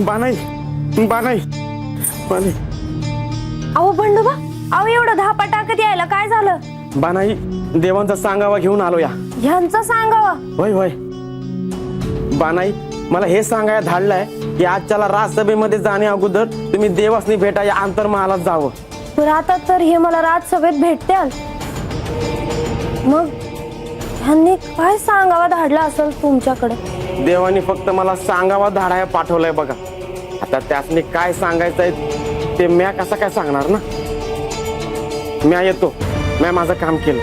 बानाई बानाई बानाई अहो बंडोबा, अहो एवढं धापा टाकत यायला काय झालं? बानाई देवांचा सांगावा घेऊन आलो या. ह्यांचं सांगावा. होय होय बानाई, मला हे सांगायला धाडलंय की आजच्याला राजसभेमध्ये जाणे अगोदर तुम्ही देवासनी भेटा या अंतर्महालात जावं. पण आता तर हे मला राजसभेत भेटत्याल, मग ह्यांनी काय सांगावा धाडला असेल तुमच्याकडे? देवानी फक्त मला सांगावा धाडाया पाठवलंय बघा. आता त्यासनी काय सांगायचंय ते म्या कसं काय सांगणार ना. म्या येतो, म्या माझं काम केलं.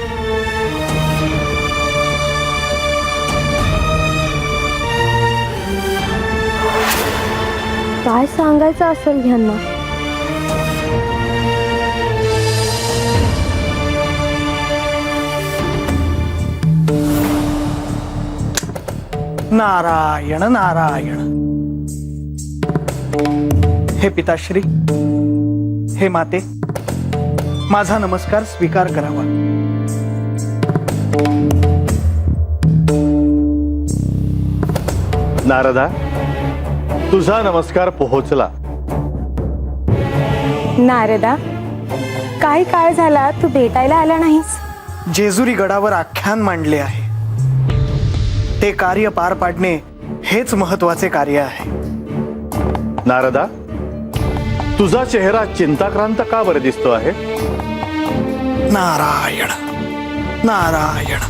काय सांगायचं असेल ह्यांना? नारायण नारायण. हे पिताश्री, हे माते, माझा नमस्कार स्वीकार करावा. नारदा, तुझा नमस्कार पोहोचला. नारदा, काय काळ झाला तू भेटायला आला नाहीस? जेजुरी गडावर आख्यान मांडले आहे. ते कार्य पार पाडणे हेच महत्वाचे कार्य आहे. नारदा, तुझा चेहरा चिंताक्रांत का बरं दिसतो आहे? नारायण नारायण.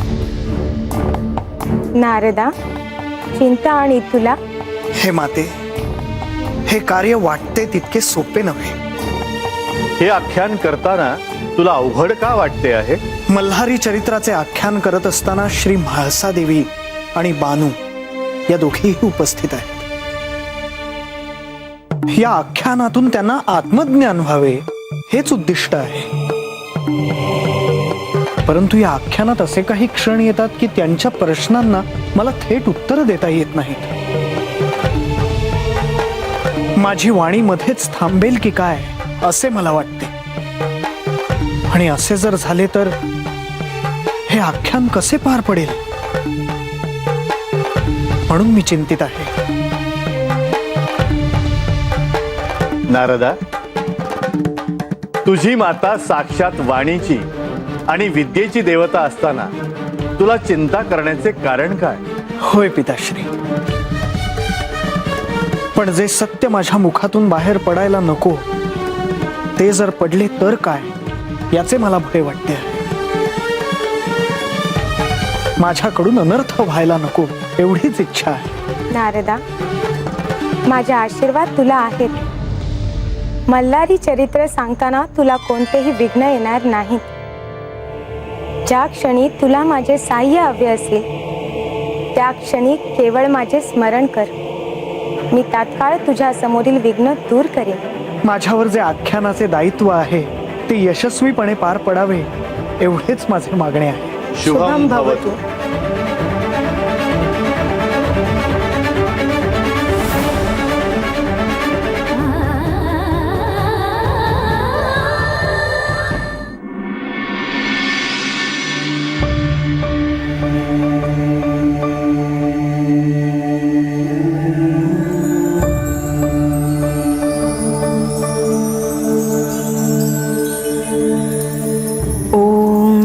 नारदा, चिंता आणि तुला? हे माते, हे कार्य वाटते तितके सोपे नव्हे. हे आख्यान करताना तुला अवघड का वाटते आहे? मल्हारी चरित्राचे आख्यान करत असताना श्री म्हाळसा देवी आणि बानू या दोघीही उपस्थित आहेत. या आख्यानातून त्यांना आत्मज्ञान व्हावे हेच उद्दिष्ट आहे. परंतु या आख्यानात असे काही क्षण येतात की त्यांच्या प्रश्नांना मला थेट उत्तर देता येत नाहीत. माझी वाणी मध्येच थांबेल की काय असे मला वाटते. आणि असे जर झाले तर हे आख्यान कसे पार पडेल म्हणून मी चिंतित आहे. नारदा, तुझी माता साक्षात वाणीची आणि विद्येची देवता असताना तुला चिंता करण्याचे कारण काय? होय पिताश्री, पण जे सत्य माझ्या मुखातून बाहेर पडायला नको ते जर पडले तर काय याचे मला भय वाटते. माझ्याकडून अनर्थ व्हायला नको एवढीच इच्छा आहे. नारदा, माझे आशीर्वाद तुला आहेत. मल्हारी चरित्र सांगताना तुला कोणतेही विघ्न येणार नाही. ज्या क्षणी तुला माझे साह्य हवे असेल त्या क्षणी केवळ माझे स्मरण कर. मी तात्काळ तुझ्या समोरील विघ्न दूर करेन. माझ्यावर जे आख्यानाचे दायित्व आहे ते यशस्वीपणे पार पडावे एवढेच माझे मागणे आहे. शुभम भवतु.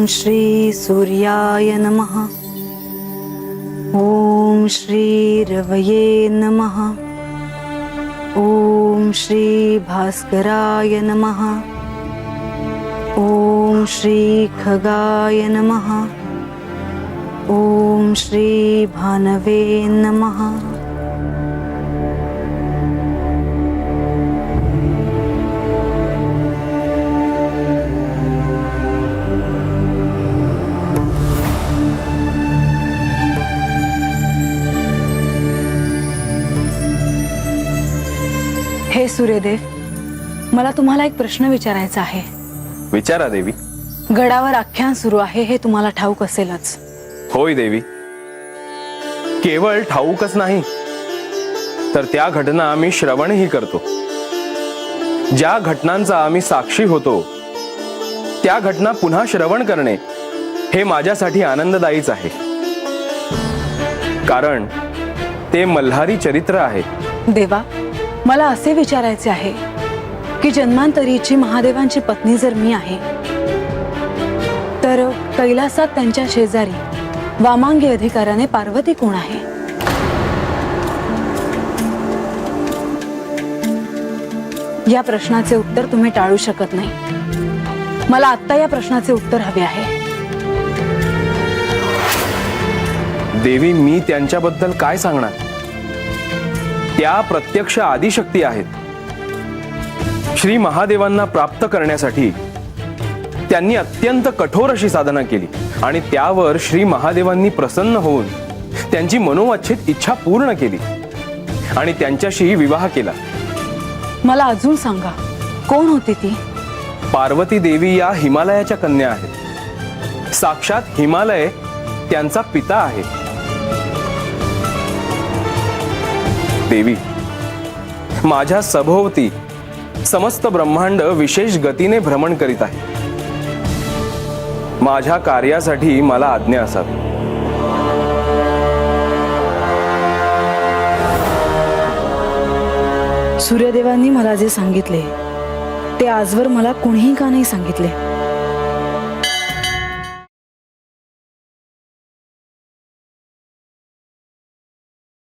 श्री सूर्याय नमः. ओम श्री रवये नमः. ओम श्री भास्कराय नमः. ओम श्री खगाय नमः. ओम श्री भानवे नमः. हे सूर्यदेव, मला तुम्हाला एक प्रश्न विचारायचा आहे. विचारा देवी. गडावर आख्यान सुरू आहे हे तुम्हाला ठाऊक असेलच. होय देवी, केवळ ठाऊकच नाही तर त्या घटना आम्ही श्रवणही करतो. ज्या घटनांचा आम्ही साक्षी होतो त्या घटना पुन्हा श्रवण करणे हे माझ्यासाठी आनंददायीच आहे. कारण ते मल्हारी चरित्र आहे. देवा, मला असे विचारायचे आहे की जन्मांतरीची महादेवांची पत्नी जर मी आहे तर कैलासात त्यांच्या शेजारी वामांगी अधिकाराने पार्वती कोण आहे? या प्रश्नाचे उत्तर तुम्ही टाळू शकत नाही. मला आत्ता या प्रश्नाचे उत्तर हवे आहे. देवी, मी त्यांच्याबद्दल काय सांगणार? त्या प्रत्यक्ष आदिशक्ती आहेत. श्री महादेवांना प्राप्त करण्यासाठी त्यांनी अत्यंत कठोर अशी साधना केली आणि त्यावर श्री महादेवांनी प्रसन्न होऊन त्यांची मनोवांछित इच्छा पूर्ण केली आणि त्यांच्याशी विवाह केला. मला अजून सांगा, कोण होती ती? पार्वती देवी या हिमालयाच्या कन्या आहेत. साक्षात हिमालय त्यांचा पिता आहे. देवी, माझ्या सभोवती समस्त ब्रह्मांड विशेष गतीने भ्रमण करीत आहे. माझ्या कार्यासाठी मला आज्ञा असावी. सूर्यदेवांनी मला जे सांगितले ते आजवर मला कुणीही का नाही सांगितले?